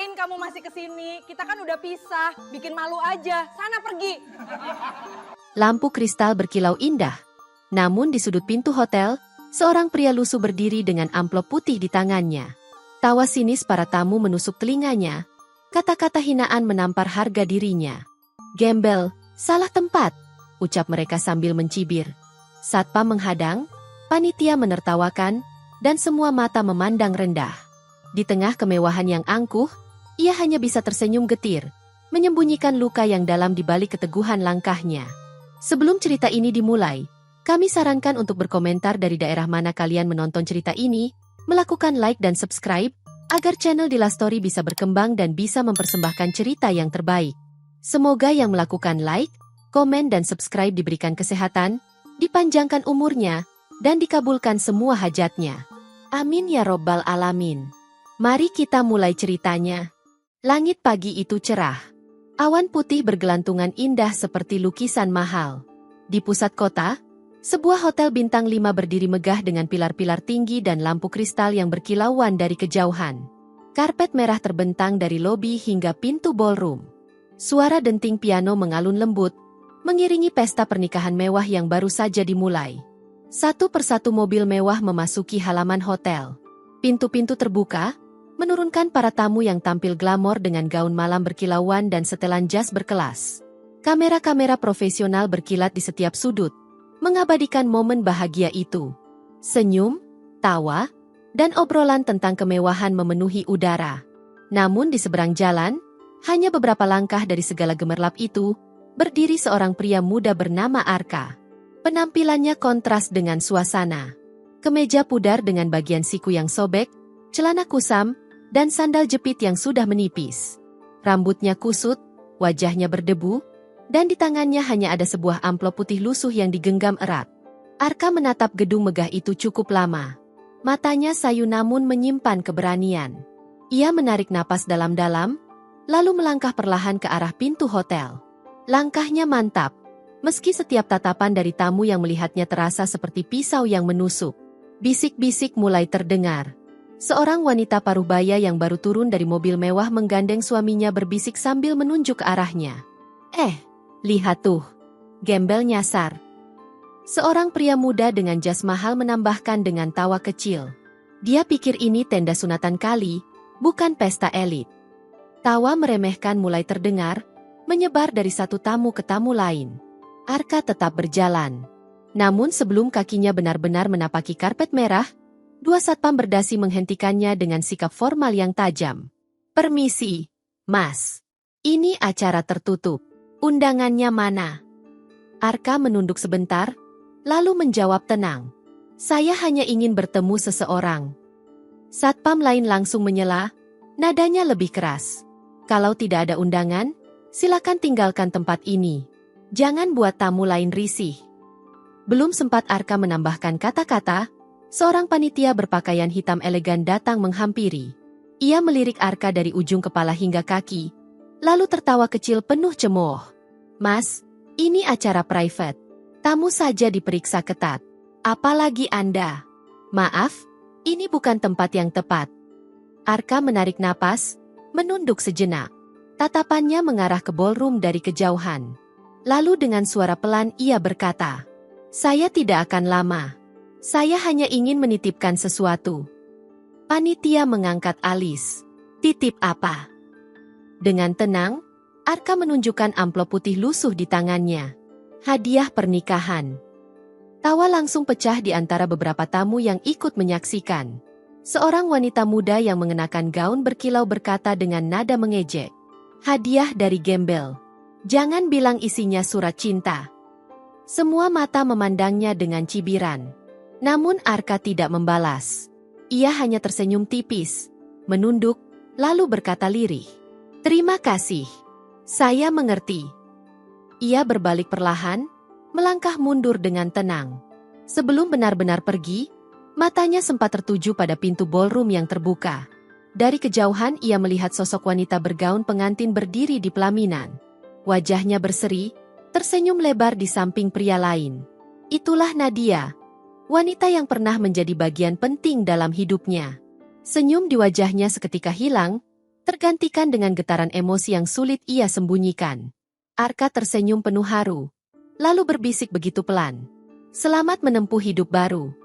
Ngapain kamu masih kesini? Kita kan udah pisah, bikin malu aja. Sana pergi. Lampu kristal berkilau indah. Namun di sudut pintu hotel, seorang pria lusuh berdiri dengan amplop putih di tangannya. Tawa sinis para tamu menusuk telinganya. Kata-kata hinaan menampar harga dirinya. Gembel, salah tempat, ucap mereka sambil mencibir. Satpam menghadang, panitia menertawakan, dan semua mata memandang rendah. Di tengah kemewahan yang angkuh, ia hanya bisa tersenyum getir, menyembunyikan luka yang dalam di balik keteguhan langkahnya. Sebelum cerita ini dimulai, kami sarankan untuk berkomentar dari daerah mana kalian menonton cerita ini, melakukan like dan subscribe, agar channel Dila Story bisa berkembang dan bisa mempersembahkan cerita yang terbaik. Semoga yang melakukan like, komen dan subscribe diberikan kesehatan, dipanjangkan umurnya, dan dikabulkan semua hajatnya. Amin ya robbal alamin. Mari kita mulai ceritanya. Langit pagi itu cerah. Awan putih bergelantungan indah seperti lukisan mahal. Di pusat kota, sebuah hotel bintang 5 berdiri megah dengan pilar-pilar tinggi dan lampu kristal yang berkilauan dari kejauhan. Karpet merah terbentang dari lobi hingga pintu ballroom. Suara denting piano mengalun lembut, mengiringi pesta pernikahan mewah yang baru saja dimulai. Satu persatu mobil mewah memasuki halaman hotel. Pintu-pintu terbuka, menurunkan para tamu yang tampil glamor dengan gaun malam berkilauan dan setelan jas berkelas. Kamera-kamera profesional berkilat di setiap sudut, mengabadikan momen bahagia itu. Senyum, tawa, dan obrolan tentang kemewahan memenuhi udara. Namun di seberang jalan, hanya beberapa langkah dari segala gemerlap itu, berdiri seorang pria muda bernama Arka. Penampilannya kontras dengan suasana. Kemeja pudar dengan bagian siku yang sobek, celana kusam, dan sandal jepit yang sudah menipis. Rambutnya kusut, wajahnya berdebu, dan di tangannya hanya ada sebuah amplop putih lusuh yang digenggam erat. Arka menatap gedung megah itu cukup lama. Matanya sayu namun menyimpan keberanian. Ia menarik napas dalam-dalam, lalu melangkah perlahan ke arah pintu hotel. Langkahnya mantap, meski setiap tatapan dari tamu yang melihatnya terasa seperti pisau yang menusuk. Bisik-bisik mulai terdengar. Seorang wanita paruh baya yang baru turun dari mobil mewah menggandeng suaminya berbisik sambil menunjuk ke arahnya. Lihat tuh. Gembel nyasar. Seorang pria muda dengan jas mahal menambahkan dengan tawa kecil. Dia pikir ini tenda sunatan kali, bukan pesta elit. Tawa meremehkan mulai terdengar, menyebar dari satu tamu ke tamu lain. Arka tetap berjalan. Namun sebelum kakinya benar-benar menapaki karpet merah, dua satpam berdasi menghentikannya dengan sikap formal yang tajam. Permisi, Mas. Ini acara tertutup. Undangannya mana? Arka menunduk sebentar, lalu menjawab tenang. Saya hanya ingin bertemu seseorang. Satpam lain langsung menyela, nadanya lebih keras. Kalau tidak ada undangan, silakan tinggalkan tempat ini. Jangan buat tamu lain risih. Belum sempat Arka menambahkan kata-kata, seorang panitia berpakaian hitam elegan datang menghampiri. Ia melirik Arka dari ujung kepala hingga kaki, lalu tertawa kecil penuh cemooh. Mas, ini acara private. Tamu saja diperiksa ketat. Apalagi Anda. Maaf, ini bukan tempat yang tepat. Arka menarik napas, menunduk sejenak. Tatapannya mengarah ke ballroom dari kejauhan. Lalu dengan suara pelan ia berkata, saya tidak akan lama. Saya hanya ingin menitipkan sesuatu. Panitia mengangkat alis. Titip apa? Dengan tenang, Arka menunjukkan amplop putih lusuh di tangannya. Hadiah pernikahan. Tawa langsung pecah di antara beberapa tamu yang ikut menyaksikan. Seorang wanita muda yang mengenakan gaun berkilau berkata dengan nada mengejek. Hadiah dari Gembel. Jangan bilang isinya surat cinta. Semua mata memandangnya dengan cibiran. Namun Arka tidak membalas. Ia hanya tersenyum tipis, menunduk, lalu berkata lirih. Terima kasih. Saya mengerti. Ia berbalik perlahan, melangkah mundur dengan tenang. Sebelum benar-benar pergi, matanya sempat tertuju pada pintu ballroom yang terbuka. Dari kejauhan ia melihat sosok wanita bergaun pengantin berdiri di pelaminan. Wajahnya berseri, tersenyum lebar di samping pria lain. Itulah Nadia, wanita yang pernah menjadi bagian penting dalam hidupnya. Senyum di wajahnya seketika hilang, tergantikan dengan getaran emosi yang sulit ia sembunyikan. Arka tersenyum penuh haru, lalu berbisik begitu pelan. Selamat menempuh hidup baru.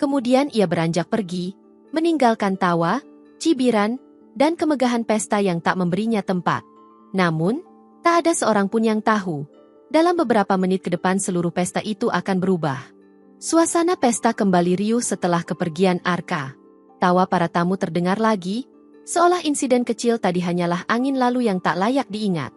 Kemudian ia beranjak pergi, meninggalkan tawa, cibiran, dan kemegahan pesta yang tak memberinya tempat. Namun, tak ada seorang pun yang tahu, dalam beberapa menit ke depan seluruh pesta itu akan berubah. Suasana pesta kembali riuh setelah kepergian Arka. Tawa para tamu terdengar lagi, seolah insiden kecil tadi hanyalah angin lalu yang tak layak diingat.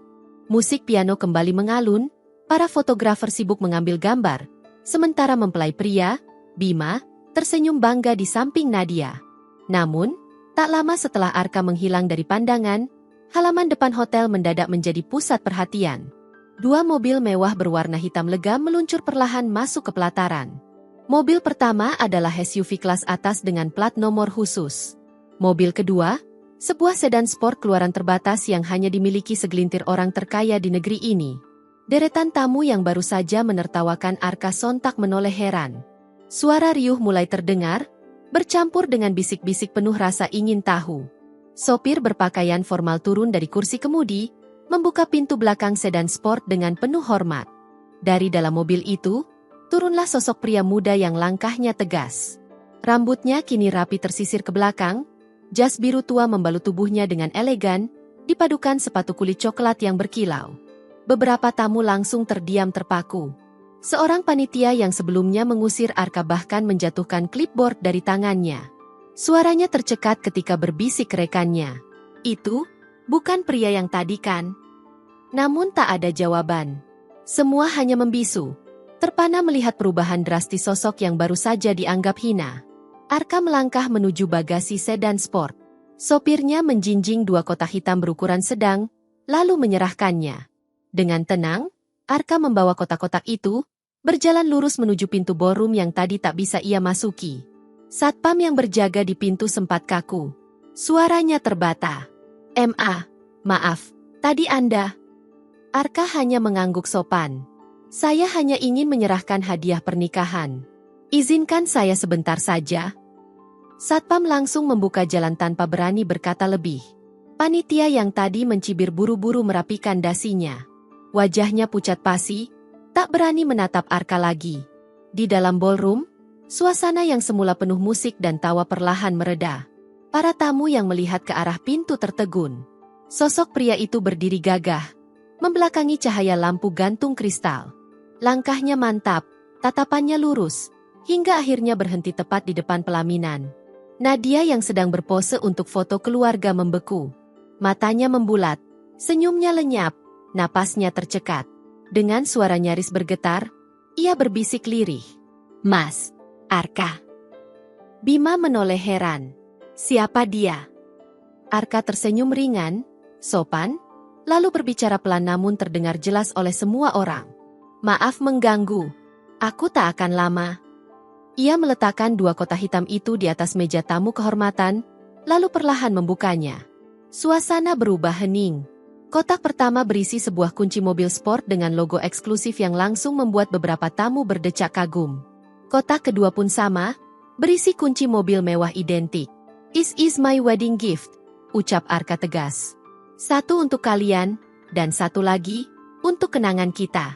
Musik piano kembali mengalun, para fotografer sibuk mengambil gambar, sementara mempelai pria, Bima, tersenyum bangga di samping Nadia. Namun, tak lama setelah Arka menghilang dari pandangan, halaman depan hotel mendadak menjadi pusat perhatian. 2 mobil mewah berwarna hitam legam meluncur perlahan masuk ke pelataran. Mobil pertama adalah SUV kelas atas dengan plat nomor khusus. Mobil kedua, sebuah sedan sport keluaran terbatas yang hanya dimiliki segelintir orang terkaya di negeri ini. Deretan tamu yang baru saja menertawakan Arka sontak menoleh heran. Suara riuh mulai terdengar, bercampur dengan bisik-bisik penuh rasa ingin tahu. Sopir berpakaian formal turun dari kursi kemudi, membuka pintu belakang sedan sport dengan penuh hormat. Dari dalam mobil itu, turunlah sosok pria muda yang langkahnya tegas. Rambutnya kini rapi tersisir ke belakang, jas biru tua membalut tubuhnya dengan elegan, dipadukan sepatu kulit coklat yang berkilau. Beberapa tamu langsung terdiam terpaku. Seorang panitia yang sebelumnya mengusir Arka bahkan menjatuhkan clipboard dari tangannya. Suaranya tercekat ketika berbisik ke rekannya. "Itu bukan pria yang tadi kan?" Namun tak ada jawaban. Semua hanya membisu, terpana melihat perubahan drastis sosok yang baru saja dianggap hina. Arka melangkah menuju bagasi sedan sport. Sopirnya menjinjing 2 kotak hitam berukuran sedang, lalu menyerahkannya. Dengan tenang, Arka membawa kotak-kotak itu, berjalan lurus menuju pintu ballroom yang tadi tak bisa ia masuki. Satpam yang berjaga di pintu sempat kaku. Suaranya terbata. Maaf, tadi Anda..." Arka hanya mengangguk sopan. "Saya hanya ingin menyerahkan hadiah pernikahan. Izinkan saya sebentar saja." Satpam langsung membuka jalan tanpa berani berkata lebih. Panitia yang tadi mencibir buru-buru merapikan dasinya. Wajahnya pucat pasi, tak berani menatap Arka lagi. Di dalam ballroom, suasana yang semula penuh musik dan tawa perlahan mereda. Para tamu yang melihat ke arah pintu tertegun. Sosok pria itu berdiri gagah, membelakangi cahaya lampu gantung kristal. Langkahnya mantap, tatapannya lurus, hingga akhirnya berhenti tepat di depan pelaminan. Nadia yang sedang berpose untuk foto keluarga membeku. Matanya membulat, senyumnya lenyap, napasnya tercekat. Dengan suara nyaris bergetar, ia berbisik lirih. "Mas, Arka." Bima menoleh heran. "Siapa dia?" Arka tersenyum ringan, sopan, lalu berbicara pelan namun terdengar jelas oleh semua orang. "Maaf mengganggu. Aku tak akan lama." Ia meletakkan 2 kotak hitam itu di atas meja tamu kehormatan, lalu perlahan membukanya. Suasana berubah hening. Kotak pertama berisi sebuah kunci mobil sport dengan logo eksklusif yang langsung membuat beberapa tamu berdecak kagum. Kotak kedua pun sama, berisi kunci mobil mewah identik. "This is my wedding gift," ucap Arka tegas. "Satu untuk kalian, dan satu lagi, untuk kenangan kita."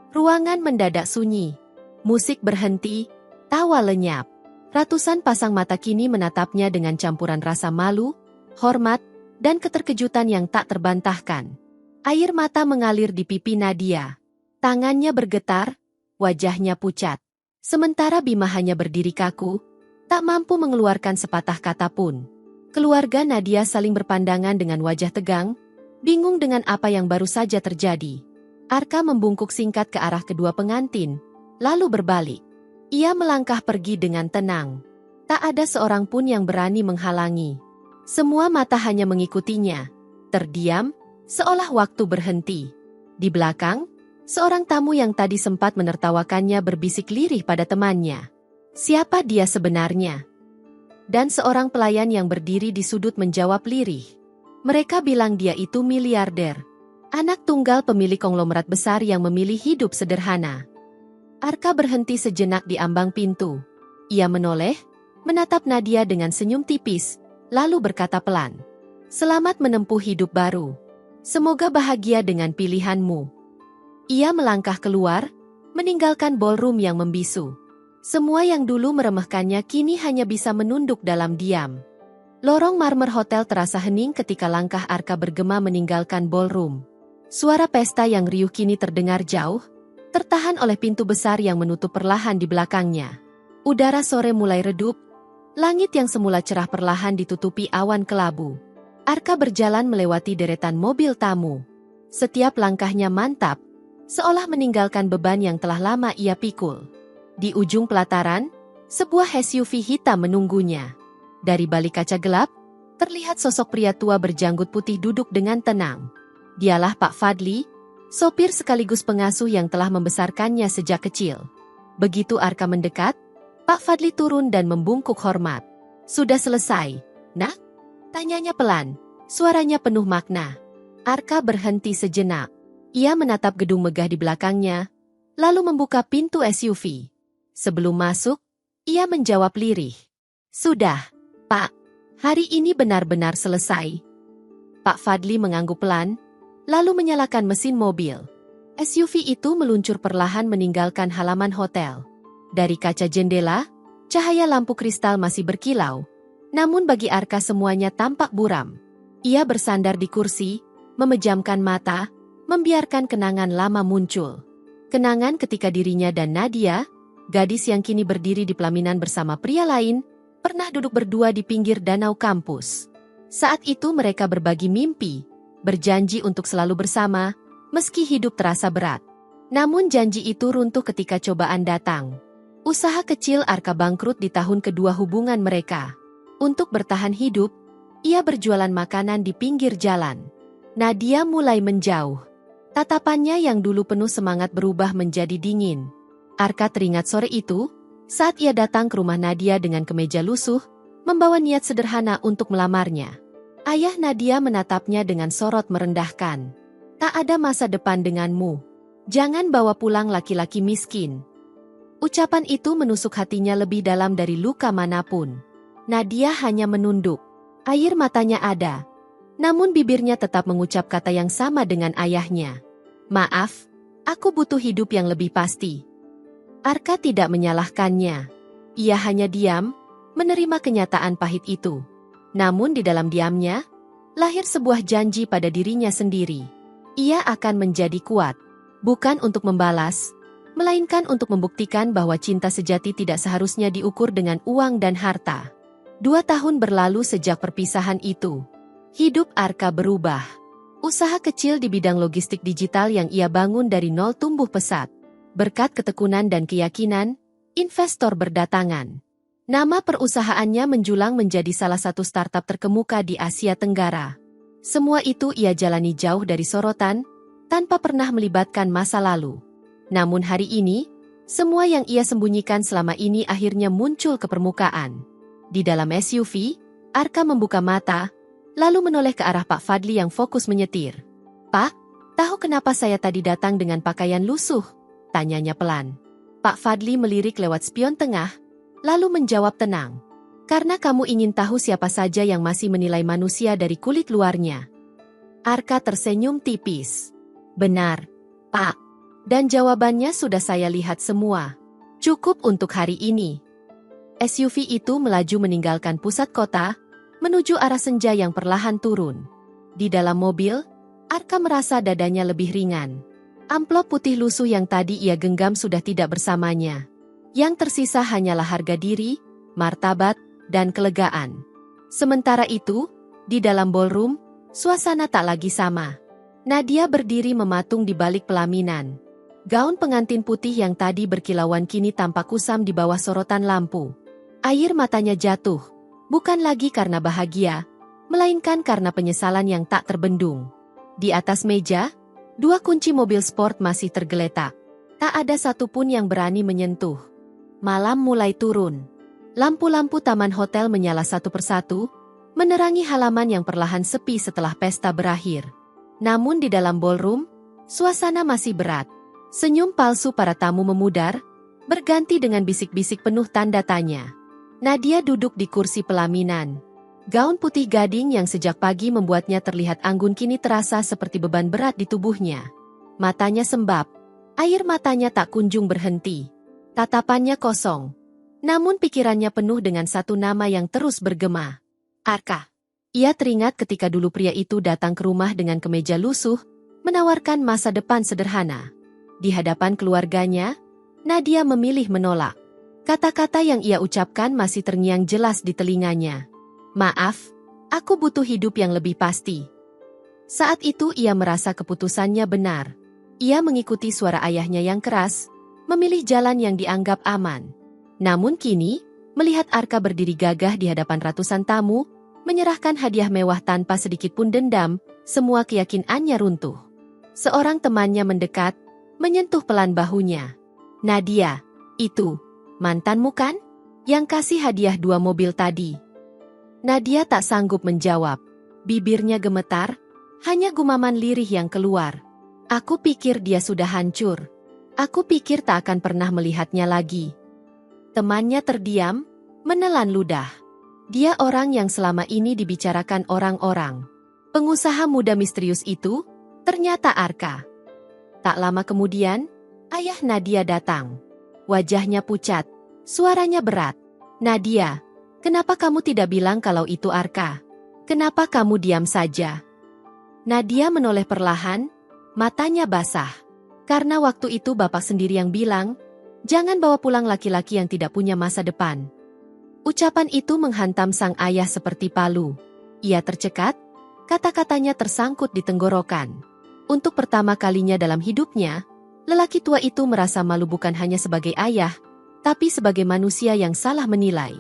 Ruangan mendadak sunyi. Musik berhenti, tawa lenyap. Ratusan pasang mata kini menatapnya dengan campuran rasa malu, hormat, dan keterkejutan yang tak terbantahkan. Air mata mengalir di pipi Nadia. Tangannya bergetar, wajahnya pucat. Sementara Bima hanya berdiri kaku, tak mampu mengeluarkan sepatah kata pun. Keluarga Nadia saling berpandangan dengan wajah tegang, bingung dengan apa yang baru saja terjadi. Arka membungkuk singkat ke arah kedua pengantin, lalu berbalik. Ia melangkah pergi dengan tenang. Tak ada seorang pun yang berani menghalangi. Semua mata hanya mengikutinya. Terdiam, seolah waktu berhenti. Di belakang, seorang tamu yang tadi sempat menertawakannya berbisik lirih pada temannya. Siapa dia sebenarnya? Dan seorang pelayan yang berdiri di sudut menjawab lirih. Mereka bilang dia itu miliarder. Anak tunggal pemilik konglomerat besar yang memilih hidup sederhana. Arka berhenti sejenak di ambang pintu. Ia menoleh, menatap Nadia dengan senyum tipis, lalu berkata pelan. Selamat menempuh hidup baru. Semoga bahagia dengan pilihanmu. Ia melangkah keluar, meninggalkan ballroom yang membisu. Semua yang dulu meremehkannya kini hanya bisa menunduk dalam diam. Lorong marmer hotel terasa hening ketika langkah Arka bergema meninggalkan ballroom. Suara pesta yang riuh kini terdengar jauh, tertahan oleh pintu besar yang menutup perlahan di belakangnya. Udara sore mulai redup, langit yang semula cerah perlahan ditutupi awan kelabu. Arka berjalan melewati deretan mobil tamu. Setiap langkahnya mantap, seolah meninggalkan beban yang telah lama ia pikul. Di ujung pelataran, sebuah SUV hitam menunggunya. Dari balik kaca gelap, terlihat sosok pria tua berjanggut putih duduk dengan tenang. Dialah Pak Fadli, sopir sekaligus pengasuh yang telah membesarkannya sejak kecil. Begitu Arka mendekat, Pak Fadli turun dan membungkuk hormat. "Sudah selesai, Nak?" Tanyanya pelan, suaranya penuh makna. Arka berhenti sejenak. Ia menatap gedung megah di belakangnya, lalu membuka pintu SUV. Sebelum masuk, ia menjawab lirih. "Sudah, Pak. Hari ini benar-benar selesai." Pak Fadli mengangguk pelan, lalu menyalakan mesin mobil. SUV itu meluncur perlahan meninggalkan halaman hotel. Dari kaca jendela, cahaya lampu kristal masih berkilau. Namun bagi Arka semuanya tampak buram. Ia bersandar di kursi, memejamkan mata, membiarkan kenangan lama muncul. Kenangan ketika dirinya dan Nadia, gadis yang kini berdiri di pelaminan bersama pria lain, pernah duduk berdua di pinggir danau kampus. Saat itu mereka berbagi mimpi, berjanji untuk selalu bersama, meski hidup terasa berat. Namun janji itu runtuh ketika cobaan datang. Usaha kecil Arka bangkrut di tahun kedua hubungan mereka. Untuk bertahan hidup, ia berjualan makanan di pinggir jalan. Nadia mulai menjauh. Tatapannya yang dulu penuh semangat berubah menjadi dingin. Arka teringat sore itu, saat ia datang ke rumah Nadia dengan kemeja lusuh, membawa niat sederhana untuk melamarnya. Ayah Nadia menatapnya dengan sorot merendahkan. "Tak ada masa depan denganmu. Jangan bawa pulang laki-laki miskin." Ucapan itu menusuk hatinya lebih dalam dari luka manapun. Nadia hanya menunduk. Air matanya ada. Namun bibirnya tetap mengucap kata yang sama dengan ayahnya. "Maaf, aku butuh hidup yang lebih pasti." Arka tidak menyalahkannya. Ia hanya diam, menerima kenyataan pahit itu. Namun di dalam diamnya, lahir sebuah janji pada dirinya sendiri. Ia akan menjadi kuat. Bukan untuk membalas, melainkan untuk membuktikan bahwa cinta sejati tidak seharusnya diukur dengan uang dan harta. 2 tahun berlalu sejak perpisahan itu. Hidup Arka berubah. Usaha kecil di bidang logistik digital yang ia bangun dari nol tumbuh pesat. Berkat ketekunan dan keyakinan, investor berdatangan. Nama perusahaannya menjulang menjadi salah satu startup terkemuka di Asia Tenggara. Semua itu ia jalani jauh dari sorotan, tanpa pernah melibatkan masa lalu. Namun hari ini, semua yang ia sembunyikan selama ini akhirnya muncul ke permukaan. Di dalam SUV, Arka membuka mata, lalu menoleh ke arah Pak Fadli yang fokus menyetir. "Pak, tahu kenapa saya tadi datang dengan pakaian lusuh?" Tanyanya pelan. Pak Fadli melirik lewat spion tengah, lalu menjawab tenang. "Karena kamu ingin tahu siapa saja yang masih menilai manusia dari kulit luarnya." Arka tersenyum tipis. "Benar, Pak. Dan jawabannya sudah saya lihat semua. Cukup untuk hari ini." SUV itu melaju meninggalkan pusat kota, menuju arah senja yang perlahan turun. Di dalam mobil, Arka merasa dadanya lebih ringan. Amplop putih lusuh yang tadi ia genggam sudah tidak bersamanya. Yang tersisa hanyalah harga diri, martabat, dan kelegaan. Sementara itu, di dalam ballroom, suasana tak lagi sama. Nadia berdiri mematung di balik pelaminan. Gaun pengantin putih yang tadi berkilauan kini tampak kusam di bawah sorotan lampu. Air matanya jatuh, bukan lagi karena bahagia, melainkan karena penyesalan yang tak terbendung. Di atas meja, 2 kunci mobil sport masih tergeletak. Tak ada satupun yang berani menyentuh. Malam mulai turun. Lampu-lampu taman hotel menyala satu persatu, menerangi halaman yang perlahan sepi setelah pesta berakhir. Namun di dalam ballroom, suasana masih berat. Senyum palsu para tamu memudar, berganti dengan bisik-bisik penuh tanda tanya. Nadia duduk di kursi pelaminan. Gaun putih gading yang sejak pagi membuatnya terlihat anggun kini terasa seperti beban berat di tubuhnya. Matanya sembab, air matanya tak kunjung berhenti. Tatapannya kosong. Namun pikirannya penuh dengan satu nama yang terus bergema. Arka. Ia teringat ketika dulu pria itu datang ke rumah dengan kemeja lusuh, menawarkan masa depan sederhana. Di hadapan keluarganya, Nadia memilih menolak. Kata-kata yang ia ucapkan masih terngiang jelas di telinganya. Maaf, aku butuh hidup yang lebih pasti. Saat itu ia merasa keputusannya benar. Ia mengikuti suara ayahnya yang keras, memilih jalan yang dianggap aman. Namun kini, melihat Arka berdiri gagah di hadapan ratusan tamu, menyerahkan hadiah mewah tanpa sedikit pun dendam, semua keyakinannya runtuh. Seorang temannya mendekat, menyentuh pelan bahunya. Nadia, itu, mantanmu kan? Yang kasih hadiah 2 mobil tadi. Nadia tak sanggup menjawab. Bibirnya gemetar, hanya gumaman lirih yang keluar. Aku pikir dia sudah hancur. Aku pikir tak akan pernah melihatnya lagi. Temannya terdiam, menelan ludah. Dia orang yang selama ini dibicarakan orang-orang. Pengusaha muda misterius itu, ternyata Arka. Tak lama kemudian, ayah Nadia datang. Wajahnya pucat, suaranya berat. Nadia, kenapa kamu tidak bilang kalau itu Arka? Kenapa kamu diam saja? Nadia menoleh perlahan, matanya basah. Karena waktu itu bapak sendiri yang bilang, jangan bawa pulang laki-laki yang tidak punya masa depan. Ucapan itu menghantam sang ayah seperti palu. Ia tercekat, kata-katanya tersangkut di tenggorokan. Untuk pertama kalinya dalam hidupnya, lelaki tua itu merasa malu bukan hanya sebagai ayah, tapi sebagai manusia yang salah menilai.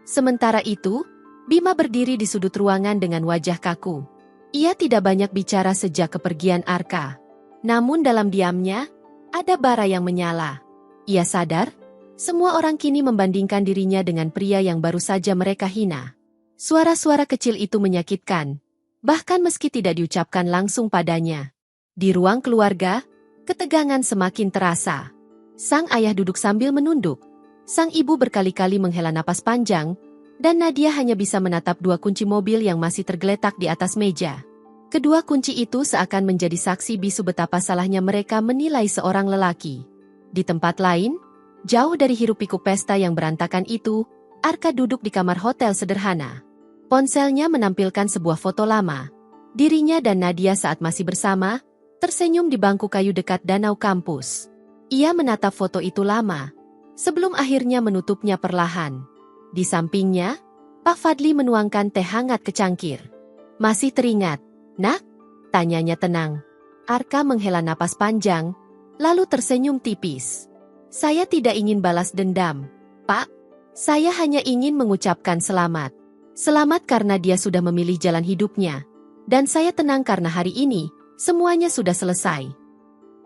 Sementara itu, Bima berdiri di sudut ruangan dengan wajah kaku. Ia tidak banyak bicara sejak kepergian Arka. Namun dalam diamnya, ada bara yang menyala. Ia sadar, semua orang kini membandingkan dirinya dengan pria yang baru saja mereka hina. Suara-suara kecil itu menyakitkan, bahkan meski tidak diucapkan langsung padanya. Di ruang keluarga, ketegangan semakin terasa. Sang ayah duduk sambil menunduk. Sang ibu berkali-kali menghela napas panjang, dan Nadia hanya bisa menatap 2 kunci mobil yang masih tergeletak di atas meja. Kedua kunci itu seakan menjadi saksi bisu betapa salahnya mereka menilai seorang lelaki. Di tempat lain, jauh dari hiruk-pikuk pesta yang berantakan itu, Arka duduk di kamar hotel sederhana. Ponselnya menampilkan sebuah foto lama. Dirinya dan Nadia saat masih bersama, tersenyum di bangku kayu dekat danau kampus. Ia menatap foto itu lama, sebelum akhirnya menutupnya perlahan. Di sampingnya, Pak Fadli menuangkan teh hangat ke cangkir. Masih teringat, nak? Tanyanya tenang. Arka menghela napas panjang, lalu tersenyum tipis. Saya tidak ingin balas dendam, Pak. Saya hanya ingin mengucapkan selamat. Selamat karena dia sudah memilih jalan hidupnya. Dan saya tenang karena hari ini, semuanya sudah selesai.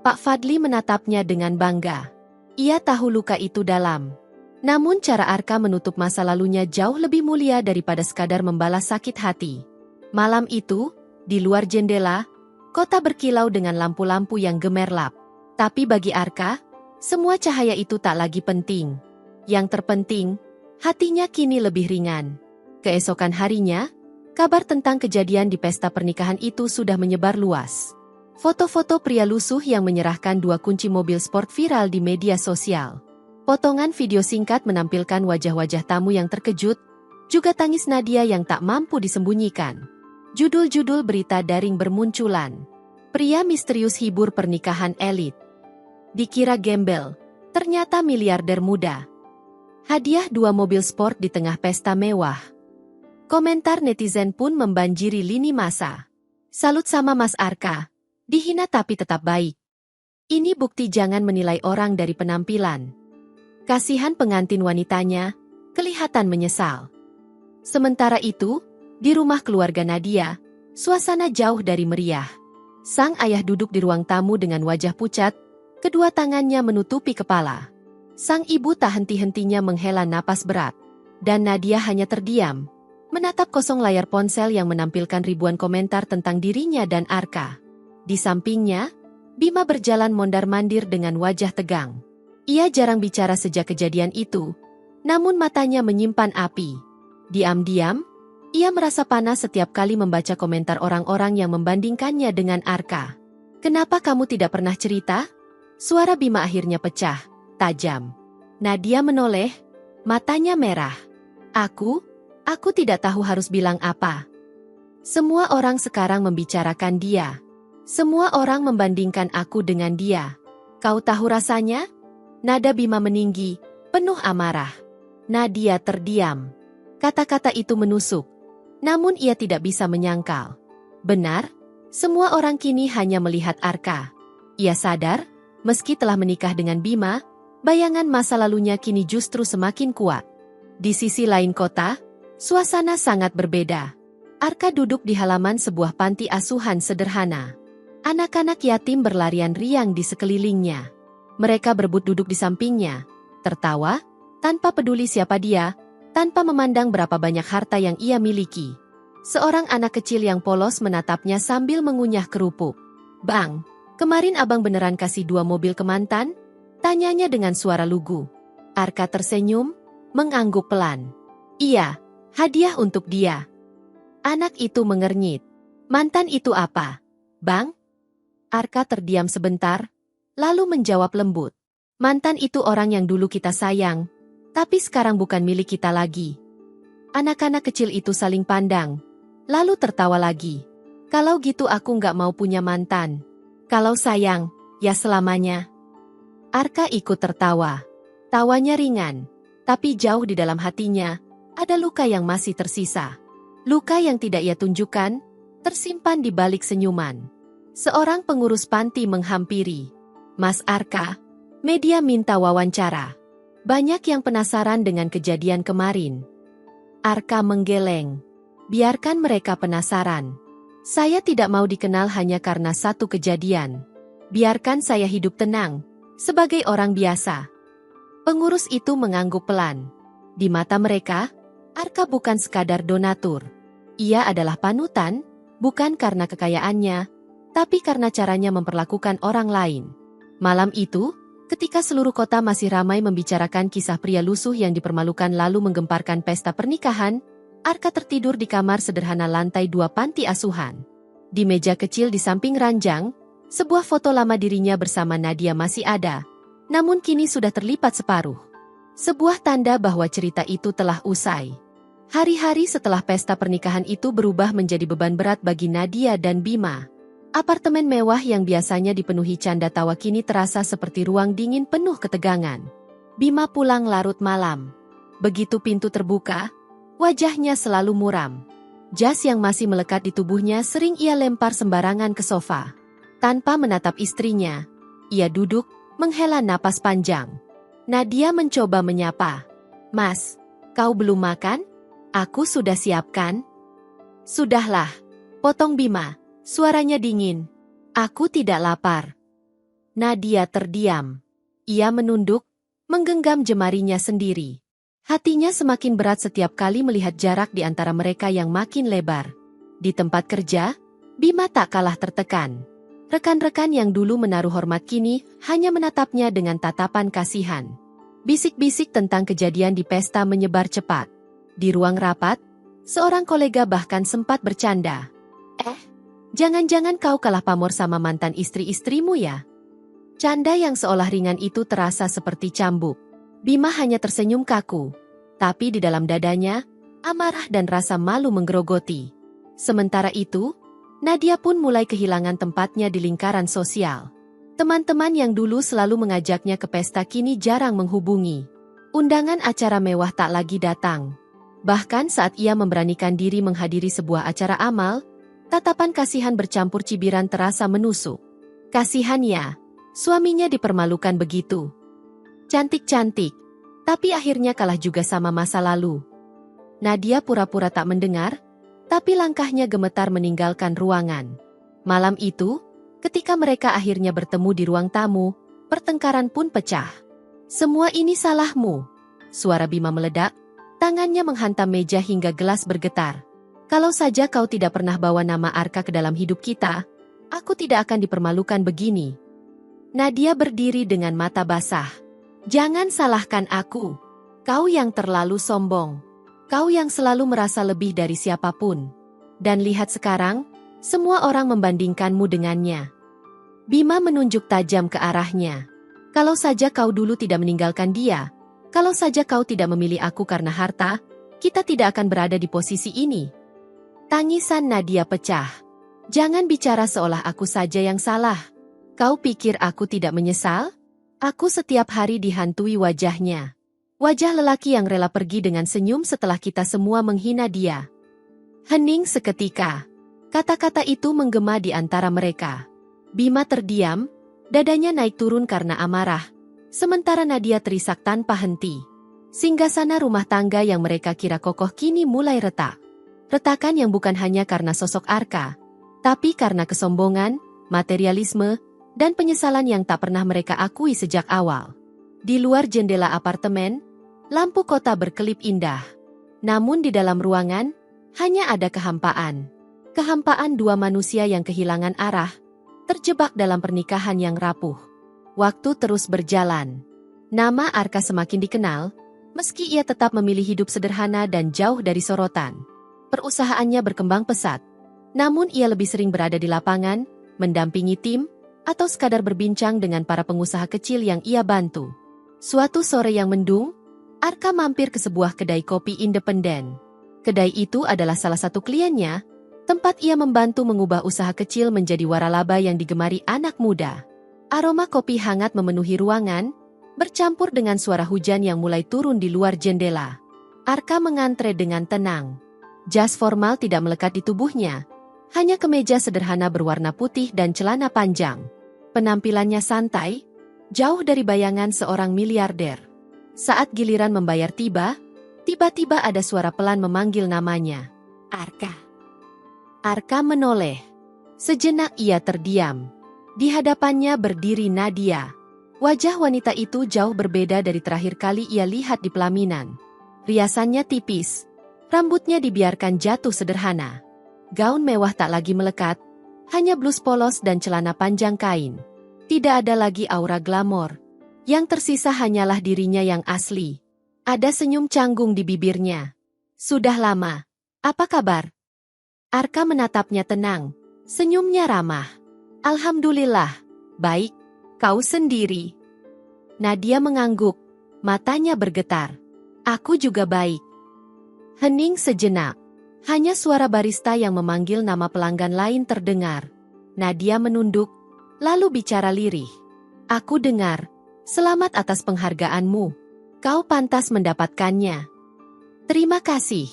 Pak Fadli menatapnya dengan bangga. Ia tahu luka itu dalam. Namun cara Arka menutup masa lalunya jauh lebih mulia daripada sekadar membalas sakit hati. Malam itu, di luar jendela, kota berkilau dengan lampu-lampu yang gemerlap. Tapi bagi Arka, semua cahaya itu tak lagi penting. Yang terpenting, hatinya kini lebih ringan. Keesokan harinya, kabar tentang kejadian di pesta pernikahan itu sudah menyebar luas. Foto-foto pria lusuh yang menyerahkan 2 kunci mobil sport viral di media sosial. Potongan video singkat menampilkan wajah-wajah tamu yang terkejut, juga tangis Nadia yang tak mampu disembunyikan. Judul-judul berita daring bermunculan. Pria misterius hibur pernikahan elit. Dikira gembel, ternyata miliarder muda. Hadiah 2 mobil sport di tengah pesta mewah. Komentar netizen pun membanjiri lini masa. Salut sama Mas Arka, dihina tapi tetap baik. Ini bukti jangan menilai orang dari penampilan. Kasihan pengantin wanitanya, kelihatan menyesal. Sementara itu, di rumah keluarga Nadia, suasana jauh dari meriah. Sang ayah duduk di ruang tamu dengan wajah pucat, kedua tangannya menutupi kepala. Sang ibu tak henti-hentinya menghela napas berat. Dan Nadia hanya terdiam, menatap kosong layar ponsel yang menampilkan ribuan komentar tentang dirinya dan Arka. Di sampingnya, Bima berjalan mondar-mandir dengan wajah tegang. Ia jarang bicara sejak kejadian itu, namun matanya menyimpan api. Diam-diam, Ia merasa panas setiap kali membaca komentar orang-orang yang membandingkannya dengan Arka. Kenapa kamu tidak pernah cerita? Suara Bima akhirnya pecah, tajam. Nadia menoleh, matanya merah. Aku tidak tahu harus bilang apa. Semua orang sekarang membicarakan dia. Semua orang membandingkan aku dengan dia. Kau tahu rasanya? Nada Bima meninggi, penuh amarah. Nadia terdiam. Kata-kata itu menusuk. Namun ia tidak bisa menyangkal. Benar, semua orang kini hanya melihat Arka. Ia sadar, meski telah menikah dengan Bima, bayangan masa lalunya kini justru semakin kuat. Di sisi lain kota, suasana sangat berbeda. Arka duduk di halaman sebuah panti asuhan sederhana. Anak-anak yatim berlarian riang di sekelilingnya. Mereka berebut duduk di sampingnya, tertawa, tanpa peduli siapa dia, tanpa memandang berapa banyak harta yang ia miliki. Seorang anak kecil yang polos menatapnya sambil mengunyah kerupuk. "Bang, kemarin abang beneran kasih 2 mobil ke mantan?" Tanyanya dengan suara lugu. Arka tersenyum, mengangguk pelan. "Iya, hadiah untuk dia." Anak itu mengernyit. "Mantan itu apa, Bang?" Arka terdiam sebentar, lalu menjawab lembut. "Mantan itu orang yang dulu kita sayang, tapi sekarang bukan milik kita lagi." Anak-anak kecil itu saling pandang, lalu tertawa lagi. "Kalau gitu aku nggak mau punya mantan. Kalau sayang, ya selamanya." Arka ikut tertawa. Tawanya ringan, tapi jauh di dalam hatinya, ada luka yang masih tersisa. Luka yang tidak ia tunjukkan, tersimpan di balik senyuman. Seorang pengurus panti menghampiri. "Mas Arka, media minta wawancara." Banyak yang penasaran dengan kejadian kemarin. Arka menggeleng. "Biarkan mereka penasaran. Saya tidak mau dikenal hanya karena satu kejadian. Biarkan saya hidup tenang, sebagai orang biasa." Pengurus itu mengangguk pelan. Di mata mereka, Arka bukan sekadar donatur. Ia adalah panutan, bukan karena kekayaannya, tapi karena caranya memperlakukan orang lain. Malam itu, ketika seluruh kota masih ramai membicarakan kisah pria lusuh yang dipermalukan lalu menggemparkan pesta pernikahan, Arka tertidur di kamar sederhana lantai 2 panti asuhan. Di meja kecil di samping ranjang, sebuah foto lama dirinya bersama Nadia masih ada, namun kini sudah terlipat separuh. Sebuah tanda bahwa cerita itu telah usai. Hari-hari setelah pesta pernikahan itu berubah menjadi beban berat bagi Nadia dan Bima. Apartemen mewah yang biasanya dipenuhi canda tawa kini terasa seperti ruang dingin penuh ketegangan. Bima pulang larut malam. Begitu pintu terbuka, wajahnya selalu muram. Jas yang masih melekat di tubuhnya sering ia lempar sembarangan ke sofa. Tanpa menatap istrinya, ia duduk, menghela napas panjang. Nadia mencoba menyapa. "Mas, kau belum makan? Aku sudah siapkan." "Sudahlah," potong Bima. Suaranya dingin. "Aku tidak lapar." Nadia terdiam. Ia menunduk, menggenggam jemarinya sendiri. Hatinya semakin berat setiap kali melihat jarak di antara mereka yang makin lebar. Di tempat kerja, Bima tak kalah tertekan. Rekan-rekan yang dulu menaruh hormat kini hanya menatapnya dengan tatapan kasihan. Bisik-bisik tentang kejadian di pesta menyebar cepat. Di ruang rapat, seorang kolega bahkan sempat bercanda. Jangan-jangan kau kalah pamor sama mantan istri-istrimu ya?" Canda yang seolah ringan itu terasa seperti cambuk. Bima hanya tersenyum kaku. Tapi di dalam dadanya, amarah dan rasa malu menggerogoti. Sementara itu, Nadia pun mulai kehilangan tempatnya di lingkaran sosial. Teman-teman yang dulu selalu mengajaknya ke pesta kini jarang menghubungi. Undangan acara mewah tak lagi datang. Bahkan saat ia memberanikan diri menghadiri sebuah acara amal, tatapan kasihan bercampur cibiran terasa menusuk. Kasihan ya, suaminya dipermalukan begitu. Cantik-cantik, tapi akhirnya kalah juga sama masa lalu. Nadia pura-pura tak mendengar, tapi langkahnya gemetar meninggalkan ruangan. Malam itu, ketika mereka akhirnya bertemu di ruang tamu, pertengkaran pun pecah. "Semua ini salahmu," suara Bima meledak, tangannya menghantam meja hingga gelas bergetar. "Kalau saja kau tidak pernah bawa nama Arka ke dalam hidup kita, aku tidak akan dipermalukan begini." Nadia berdiri dengan mata basah. "Jangan salahkan aku. Kau yang terlalu sombong." Kau yang selalu merasa lebih dari siapapun. Dan lihat sekarang, semua orang membandingkanmu dengannya. Bima menunjuk tajam ke arahnya. Kalau saja kau dulu tidak meninggalkan dia, kalau saja kau tidak memilih aku karena harta, kita tidak akan berada di posisi ini. Tangisan Nadia pecah. Jangan bicara seolah aku saja yang salah. Kau pikir aku tidak menyesal? Aku setiap hari dihantui wajahnya. Wajah lelaki yang rela pergi dengan senyum setelah kita semua menghina dia. Hening seketika. Kata-kata itu menggema di antara mereka. Bima terdiam, dadanya naik turun karena amarah. Sementara Nadia terisak tanpa henti. Singgasana rumah tangga yang mereka kira kokoh kini mulai retak. Retakan yang bukan hanya karena sosok Arka, tapi karena kesombongan, materialisme, dan penyesalan yang tak pernah mereka akui sejak awal. Di luar jendela apartemen, lampu kota berkelip indah. Namun di dalam ruangan, hanya ada kehampaan. Kehampaan dua manusia yang kehilangan arah, terjebak dalam pernikahan yang rapuh. Waktu terus berjalan. Nama Arka semakin dikenal, meski ia tetap memilih hidup sederhana dan jauh dari sorotan. Perusahaannya berkembang pesat, namun ia lebih sering berada di lapangan, mendampingi tim, atau sekadar berbincang dengan para pengusaha kecil yang ia bantu. Suatu sore yang mendung, Arka mampir ke sebuah kedai kopi independen. Kedai itu adalah salah satu kliennya, tempat ia membantu mengubah usaha kecil menjadi waralaba yang digemari anak muda. Aroma kopi hangat memenuhi ruangan, bercampur dengan suara hujan yang mulai turun di luar jendela. Arka mengantre dengan tenang. Jas formal tidak melekat di tubuhnya, hanya kemeja sederhana berwarna putih dan celana panjang. Penampilannya santai, jauh dari bayangan seorang miliarder. Saat giliran membayar tiba, tiba-tiba ada suara pelan memanggil namanya. Arka. Arka menoleh. Sejenak ia terdiam. Di hadapannya berdiri Nadia. Wajah wanita itu jauh berbeda dari terakhir kali ia lihat di pelaminan. Riasannya tipis, rambutnya dibiarkan jatuh sederhana. Gaun mewah tak lagi melekat, hanya blus polos dan celana panjang kain. Tidak ada lagi aura glamor. Yang tersisa hanyalah dirinya yang asli. Ada senyum canggung di bibirnya. Sudah lama. Apa kabar? Arka menatapnya tenang. Senyumnya ramah. Alhamdulillah. Baik. Kau sendiri. Nadia mengangguk. Matanya bergetar. Aku juga baik. Hening sejenak. Hanya suara barista yang memanggil nama pelanggan lain terdengar. Nadia menunduk, lalu bicara lirih. Aku dengar. Selamat atas penghargaanmu. Kau pantas mendapatkannya. Terima kasih.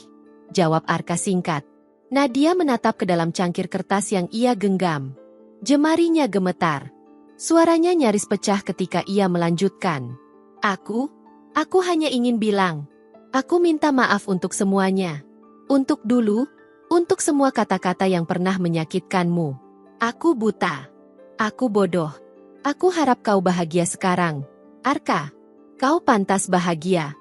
Jawab Arka singkat. Nadia menatap ke dalam cangkir kertas yang ia genggam. Jemarinya gemetar. Suaranya nyaris pecah ketika ia melanjutkan. Aku hanya ingin bilang. Aku minta maaf untuk semuanya. Untuk dulu, untuk semua kata-kata yang pernah menyakitkanmu. Aku buta. Aku bodoh. Aku harap kau bahagia sekarang. Arka, kau pantas bahagia.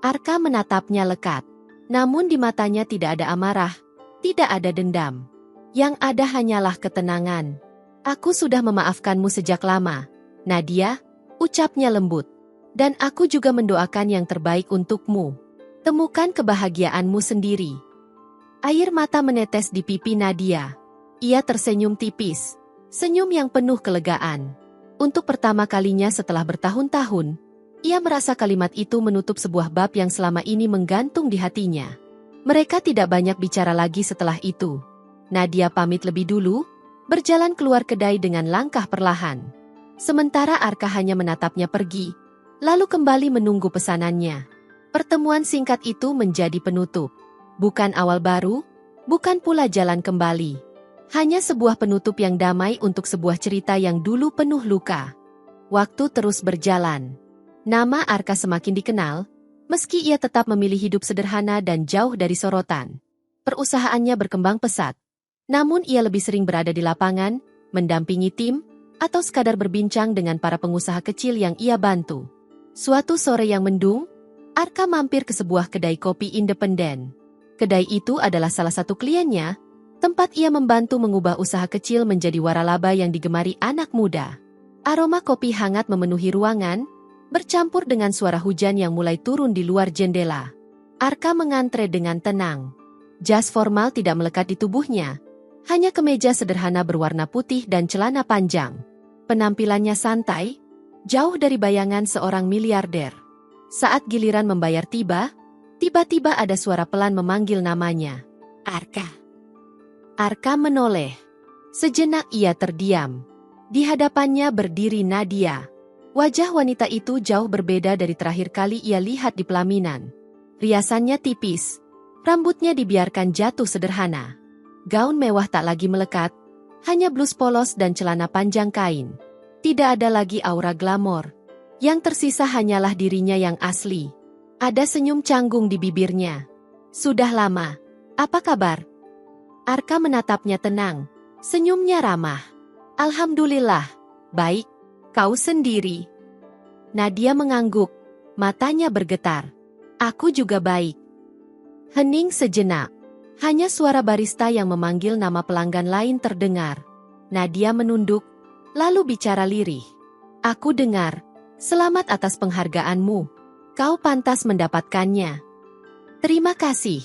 Arka menatapnya lekat. Namun di matanya tidak ada amarah. Tidak ada dendam. Yang ada hanyalah ketenangan. Aku sudah memaafkanmu sejak lama. Nadia, ucapnya lembut. Dan aku juga mendoakan yang terbaik untukmu. Temukan kebahagiaanmu sendiri. Air mata menetes di pipi Nadia. Ia tersenyum tipis. Senyum yang penuh kelegaan. Untuk pertama kalinya setelah bertahun-tahun, ia merasa kalimat itu menutup sebuah bab yang selama ini menggantung di hatinya. Mereka tidak banyak bicara lagi setelah itu. Nadia pamit lebih dulu, berjalan keluar kedai dengan langkah perlahan. Sementara Arka hanya menatapnya pergi, lalu kembali menunggu pesanannya. Pertemuan singkat itu menjadi penutup. Bukan awal baru, bukan pula jalan kembali. Hanya sebuah penutup yang damai untuk sebuah cerita yang dulu penuh luka. Waktu terus berjalan. Nama Arka semakin dikenal, meski ia tetap memilih hidup sederhana dan jauh dari sorotan. Perusahaannya berkembang pesat. Namun ia lebih sering berada di lapangan, mendampingi tim, atau sekadar berbincang dengan para pengusaha kecil yang ia bantu. Suatu sore yang mendung, Arka mampir ke sebuah kedai kopi independen. Kedai itu adalah salah satu kliennya, tempat ia membantu mengubah usaha kecil menjadi waralaba yang digemari anak muda. Aroma kopi hangat memenuhi ruangan, bercampur dengan suara hujan yang mulai turun di luar jendela. Arka mengantre dengan tenang. Jas formal tidak melekat di tubuhnya. Hanya kemeja sederhana berwarna putih dan celana panjang. Penampilannya santai, jauh dari bayangan seorang miliarder. Saat giliran membayar tiba, tiba-tiba ada suara pelan memanggil namanya. Arka. Arka menoleh. Sejenak ia terdiam. Di hadapannya berdiri Nadia. Wajah wanita itu jauh berbeda dari terakhir kali ia lihat di pelaminan. Riasannya tipis, rambutnya dibiarkan jatuh sederhana. Gaun mewah tak lagi melekat, hanya blus polos dan celana panjang kain. Tidak ada lagi aura glamor. Yang tersisa hanyalah dirinya yang asli. Ada senyum canggung di bibirnya. Sudah lama. Apa kabar? Arka menatapnya tenang. Senyumnya ramah. Alhamdulillah. Baik. Kau sendiri. Nadia mengangguk. Matanya bergetar. Aku juga baik. Hening sejenak. Hanya suara barista yang memanggil nama pelanggan lain terdengar. Nadia menunduk, lalu bicara lirih. Aku dengar. Selamat atas penghargaanmu. Kau pantas mendapatkannya. Terima kasih,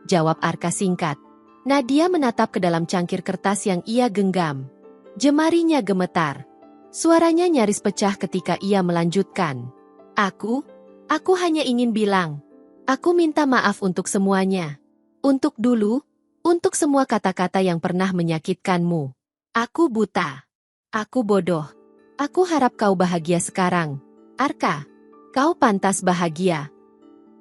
jawab Arka singkat. Nadia menatap ke dalam cangkir kertas yang ia genggam. Jemarinya gemetar. Suaranya nyaris pecah ketika ia melanjutkan. Aku hanya ingin bilang. Aku minta maaf untuk semuanya. Untuk dulu, untuk semua kata-kata yang pernah menyakitkanmu. Aku buta. Aku bodoh. Aku harap kau bahagia sekarang. Arka, kau pantas bahagia.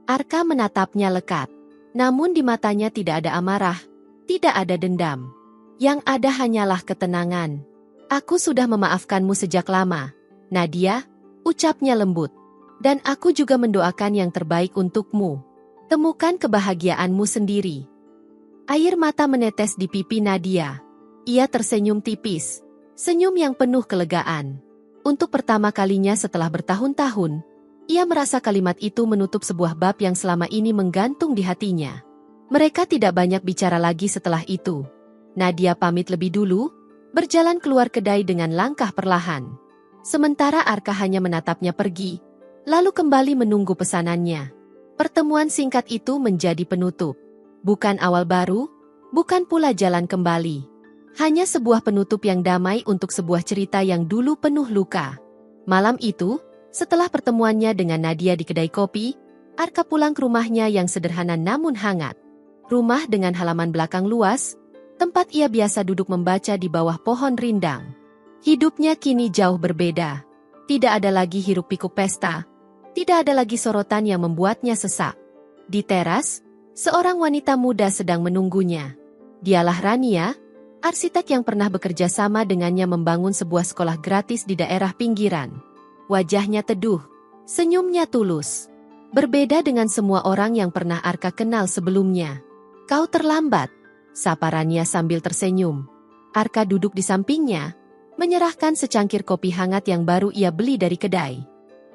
Arka menatapnya lekat. Namun di matanya tidak ada amarah, tidak ada dendam. Yang ada hanyalah ketenangan. Aku sudah memaafkanmu sejak lama, Nadia, ucapnya lembut. Dan aku juga mendoakan yang terbaik untukmu. Temukan kebahagiaanmu sendiri. Air mata menetes di pipi Nadia. Ia tersenyum tipis. Senyum yang penuh kelegaan. Untuk pertama kalinya setelah bertahun-tahun, ia merasa kalimat itu menutup sebuah bab yang selama ini menggantung di hatinya. Mereka tidak banyak bicara lagi setelah itu. Nadia pamit lebih dulu, berjalan keluar kedai dengan langkah perlahan. Sementara Arka hanya menatapnya pergi, lalu kembali menunggu pesanannya. Pertemuan singkat itu menjadi penutup. Bukan awal baru, bukan pula jalan kembali. Hanya sebuah penutup yang damai untuk sebuah cerita yang dulu penuh luka. Malam itu, setelah pertemuannya dengan Nadia di kedai kopi, Arka pulang ke rumahnya yang sederhana namun hangat. Rumah dengan halaman belakang luas, tempat ia biasa duduk membaca di bawah pohon rindang. Hidupnya kini jauh berbeda. Tidak ada lagi hiruk-pikuk pesta. Tidak ada lagi sorotan yang membuatnya sesak. Di teras, seorang wanita muda sedang menunggunya. Dialah Rania, arsitek yang pernah bekerja sama dengannya membangun sebuah sekolah gratis di daerah pinggiran. Wajahnya teduh, senyumnya tulus. Berbeda dengan semua orang yang pernah Arka kenal sebelumnya. Kau terlambat, sapa Rania sambil tersenyum. Arka duduk di sampingnya, menyerahkan secangkir kopi hangat yang baru ia beli dari kedai.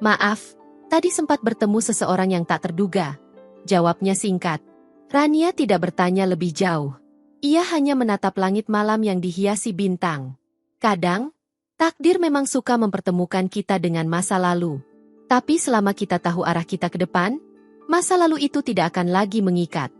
Maaf, tadi sempat bertemu seseorang yang tak terduga. Jawabnya singkat. Rania tidak bertanya lebih jauh. Ia hanya menatap langit malam yang dihiasi bintang. Kadang, takdir memang suka mempertemukan kita dengan masa lalu. Tapi selama kita tahu arah kita ke depan, masa lalu itu tidak akan lagi mengikat.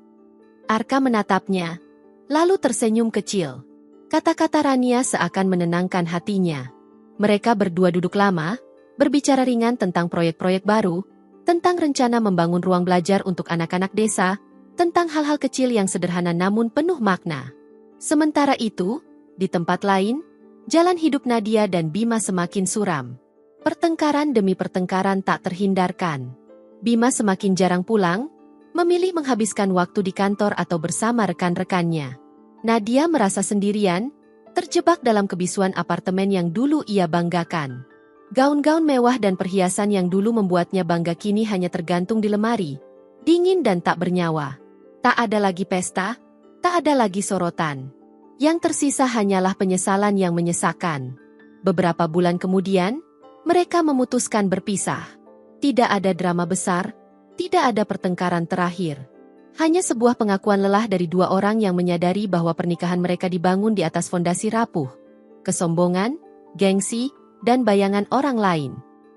Arka menatapnya, lalu tersenyum kecil. Kata-kata Rania seakan menenangkan hatinya. Mereka berdua duduk lama, berbicara ringan tentang proyek-proyek baru, tentang rencana membangun ruang belajar untuk anak-anak desa, tentang hal-hal kecil yang sederhana namun penuh makna. Sementara itu, di tempat lain, jalan hidup Nadia dan Bima semakin suram. Pertengkaran demi pertengkaran tak terhindarkan. Bima semakin jarang pulang, memilih menghabiskan waktu di kantor atau bersama rekan-rekannya. Nadia merasa sendirian, terjebak dalam kebisuan apartemen yang dulu ia banggakan. Gaun-gaun mewah dan perhiasan yang dulu membuatnya bangga kini hanya tergantung di lemari, dingin dan tak bernyawa. Tak ada lagi pesta, tak ada lagi sorotan. Yang tersisa hanyalah penyesalan yang menyesakan. Beberapa bulan kemudian, mereka memutuskan berpisah. Tidak ada drama besar, tidak ada pertengkaran terakhir. Hanya sebuah pengakuan lelah dari dua orang yang menyadari bahwa pernikahan mereka dibangun di atas fondasi rapuh. Kesombongan, gengsi, dan bayangan orang lain.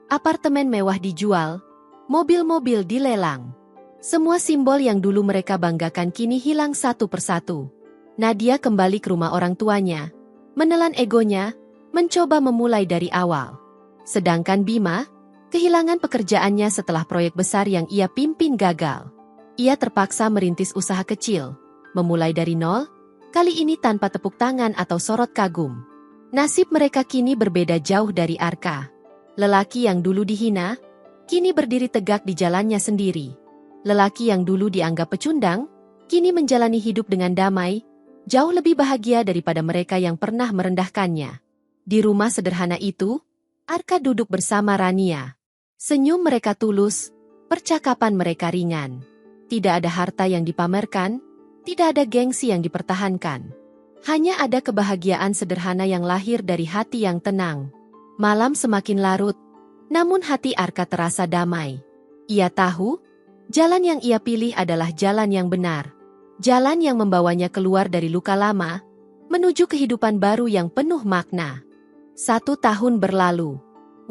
Apartemen mewah dijual, mobil-mobil dilelang. Semua simbol yang dulu mereka banggakan kini hilang satu persatu. Nadia kembali ke rumah orang tuanya, menelan egonya, mencoba memulai dari awal. Sedangkan Bima, kehilangan pekerjaannya setelah proyek besar yang ia pimpin gagal. Ia terpaksa merintis usaha kecil, memulai dari nol, kali ini tanpa tepuk tangan atau sorot kagum. Nasib mereka kini berbeda jauh dari Arka. Lelaki yang dulu dihina, kini berdiri tegak di jalannya sendiri. Lelaki yang dulu dianggap pecundang, kini menjalani hidup dengan damai, jauh lebih bahagia daripada mereka yang pernah merendahkannya. Di rumah sederhana itu, Arka duduk bersama Rania. Senyum mereka tulus, percakapan mereka ringan. Tidak ada harta yang dipamerkan, tidak ada gengsi yang dipertahankan. Hanya ada kebahagiaan sederhana yang lahir dari hati yang tenang. Malam semakin larut, namun hati Arka terasa damai. Ia tahu, jalan yang ia pilih adalah jalan yang benar. Jalan yang membawanya keluar dari luka lama, menuju kehidupan baru yang penuh makna. 1 tahun berlalu.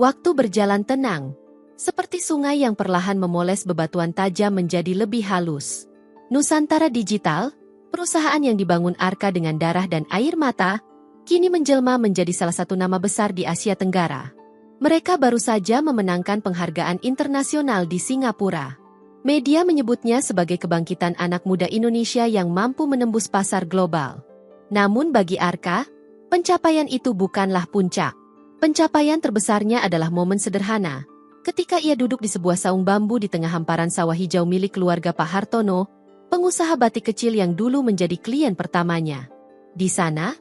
Waktu berjalan tenang, seperti sungai yang perlahan memoles bebatuan tajam menjadi lebih halus. Nusantara Digital, perusahaan yang dibangun Arka dengan darah dan air mata, kini menjelma menjadi salah satu nama besar di Asia Tenggara. Mereka baru saja memenangkan penghargaan internasional di Singapura. Media menyebutnya sebagai kebangkitan anak muda Indonesia yang mampu menembus pasar global. Namun bagi Arka, pencapaian itu bukanlah puncak. Pencapaian terbesarnya adalah momen sederhana, ketika ia duduk di sebuah saung bambu di tengah hamparan sawah hijau milik keluarga Pak Hartono, pengusaha batik kecil yang dulu menjadi klien pertamanya. Di sana,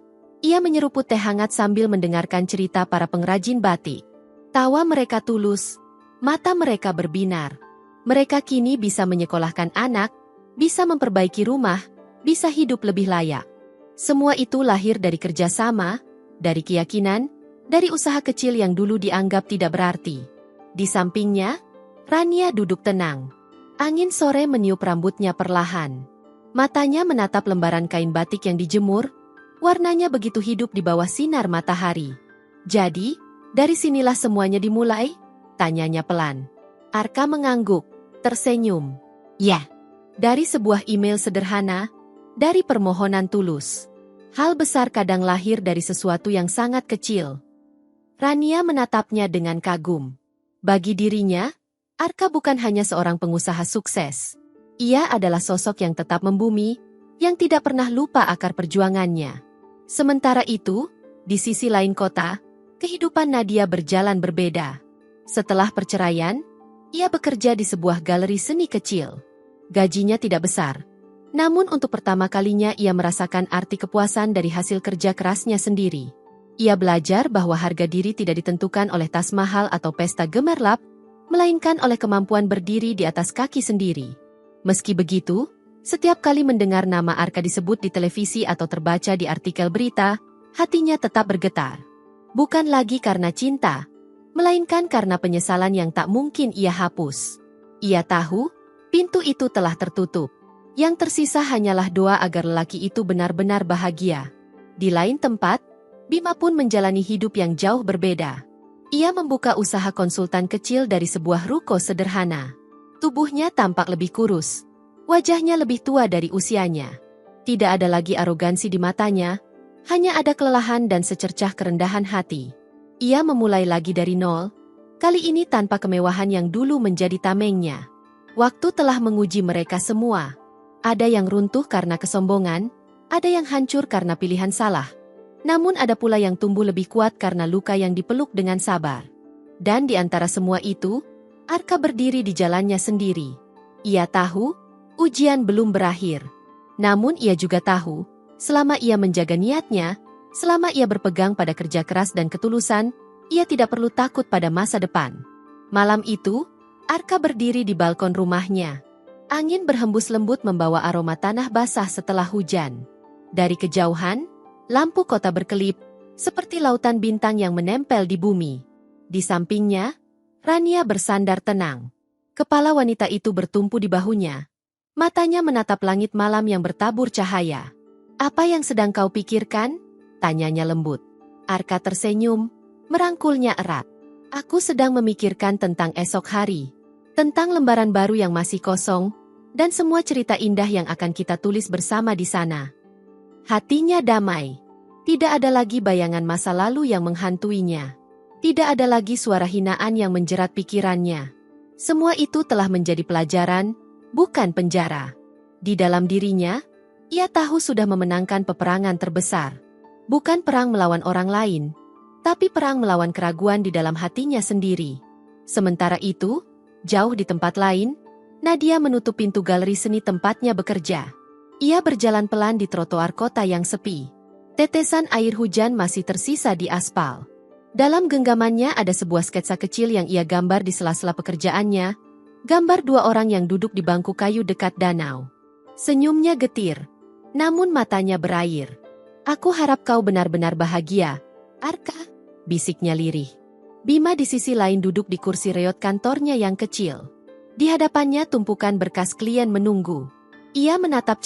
ia menyeruput teh hangat sambil mendengarkan cerita para pengrajin batik. Tawa mereka tulus, mata mereka berbinar. Mereka kini bisa menyekolahkan anak, bisa memperbaiki rumah, bisa hidup lebih layak. Semua itu lahir dari kerjasama, dari keyakinan, dari usaha kecil yang dulu dianggap tidak berarti. Di sampingnya, Rania duduk tenang. Angin sore meniup rambutnya perlahan. Matanya menatap lembaran kain batik yang dijemur, warnanya begitu hidup di bawah sinar matahari. Jadi, dari sinilah semuanya dimulai? Tanyanya pelan. Arka mengangguk, tersenyum. Ya, dari sebuah email sederhana, dari permohonan tulus. Hal besar kadang lahir dari sesuatu yang sangat kecil. Rania menatapnya dengan kagum. Bagi dirinya, Arka bukan hanya seorang pengusaha sukses. Ia adalah sosok yang tetap membumi, yang tidak pernah lupa akar perjuangannya. Sementara itu, di sisi lain kota, kehidupan Nadia berjalan berbeda. Setelah perceraian, ia bekerja di sebuah galeri seni kecil. Gajinya tidak besar. Namun untuk pertama kalinya ia merasakan arti kepuasan dari hasil kerja kerasnya sendiri. Ia belajar bahwa harga diri tidak ditentukan oleh tas mahal atau pesta gemerlap, melainkan oleh kemampuan berdiri di atas kaki sendiri. Meski begitu, setiap kali mendengar nama Arka disebut di televisi atau terbaca di artikel berita, hatinya tetap bergetar. Bukan lagi karena cinta, melainkan karena penyesalan yang tak mungkin ia hapus. Ia tahu, pintu itu telah tertutup. Yang tersisa hanyalah doa agar lelaki itu benar-benar bahagia. Di lain tempat, Bima pun menjalani hidup yang jauh berbeda. Ia membuka usaha konsultan kecil dari sebuah ruko sederhana. Tubuhnya tampak lebih kurus. Wajahnya lebih tua dari usianya. Tidak ada lagi arogansi di matanya, hanya ada kelelahan dan secercah kerendahan hati. Ia memulai lagi dari nol, kali ini tanpa kemewahan yang dulu menjadi tamengnya. Waktu telah menguji mereka semua. Ada yang runtuh karena kesombongan, ada yang hancur karena pilihan salah. Namun ada pula yang tumbuh lebih kuat karena luka yang dipeluk dengan sabar. Dan di antara semua itu, Arka berdiri di jalannya sendiri. Ia tahu, ujian belum berakhir. Namun ia juga tahu, selama ia menjaga niatnya, selama ia berpegang pada kerja keras dan ketulusan, ia tidak perlu takut pada masa depan. Malam itu, Arka berdiri di balkon rumahnya. Angin berhembus lembut membawa aroma tanah basah setelah hujan. Dari kejauhan, lampu kota berkelip, seperti lautan bintang yang menempel di bumi. Di sampingnya, Rania bersandar tenang. Kepala wanita itu bertumpu di bahunya. Matanya menatap langit malam yang bertabur cahaya. "Apa yang sedang kau pikirkan?" tanyanya lembut. Arka tersenyum, merangkulnya erat. "Aku sedang memikirkan tentang esok hari. Tentang lembaran baru yang masih kosong, Dan semua cerita indah yang akan kita tulis bersama di sana. Hatinya damai. Tidak ada lagi bayangan masa lalu yang menghantuinya. Tidak ada lagi suara hinaan yang menjerat pikirannya. Semua itu telah menjadi pelajaran, bukan penjara. Di dalam dirinya, ia tahu sudah memenangkan peperangan terbesar. Bukan perang melawan orang lain, tapi perang melawan keraguan di dalam hatinya sendiri. Sementara itu, jauh di tempat lain, Nadia menutup pintu galeri seni tempatnya bekerja. Ia berjalan pelan di trotoar kota yang sepi. Tetesan air hujan masih tersisa di aspal. Dalam genggamannya ada sebuah sketsa kecil yang ia gambar di sela-sela pekerjaannya, gambar 2 orang yang duduk di bangku kayu dekat danau. Senyumnya getir, namun matanya berair. "Aku harap kau benar-benar bahagia, Arka," bisiknya lirih. Bima di sisi lain duduk di kursi reot kantornya yang kecil. Di hadapannya tumpukan berkas klien menunggu. Ia menatap